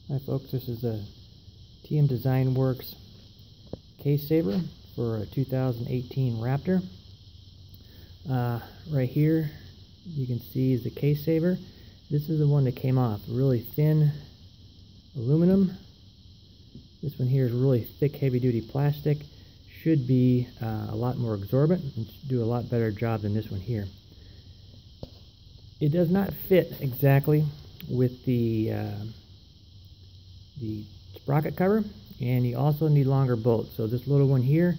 Hi folks, this is a TM Designworks case saver for a 2018 Raptor. Right here you can see is the case saver. This is the one that came off, really thin aluminum. This one here is really thick, heavy-duty plastic. Should be a lot more absorbent and should do a lot better job than this one here. It does not fit exactly with the sprocket cover, and you also need longer bolts. So this little one here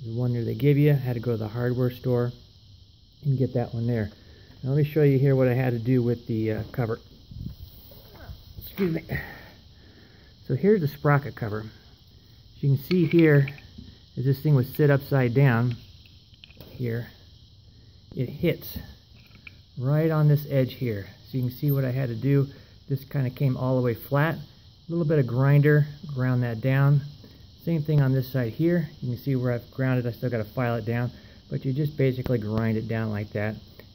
is the one that they give you. I had to go to the hardware store and get that one there. Now let me show you here what I had to do with the cover. Excuse me. So here's the sprocket cover. As you can see here, as this thing was sit upside down here, it hits right on this edge here. So you can see what I had to do. This kind of came all the way flat. A little bit of grinder, ground that down. Same thing on this side here. You can see where I've grounded. I still got to file it down, but you just basically grind it down like that,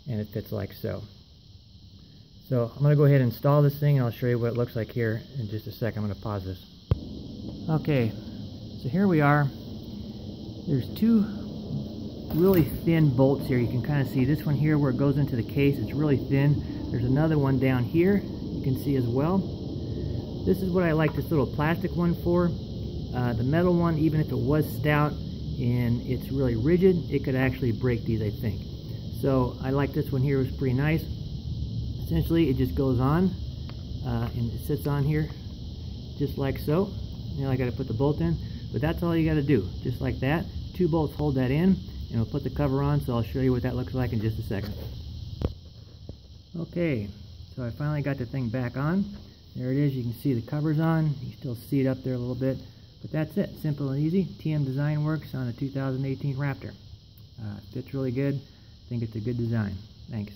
and it fits like so. So I'm going to go ahead and install this thing, and I'll show you what it looks like here in just a second. I'm going to pause this. Okay, so here we are. There's two really thin bolts here. You can kind of see this one here where it goes into the case. It's really thin. There's another one down here you can see as well. This is what I like this little plastic one for. The metal one, even if it was stout and it's really rigid, it could actually break these, I think. So I like this one here. It was pretty nice. Essentially it just goes on and it sits on here just like so. Now I got to put the bolt in, but that's all you got to do, just like that. Two bolts hold that in, and we'll put the cover on, so I'll show you what that looks like in just a second. Okay, so I finally got the thing back on. There it is. You can see the cover's on. You can still see it up there a little bit, but that's it. Simple and easy. TM Designworks on a 2018 Raptor. Fits really good. I think it's a good design. Thanks.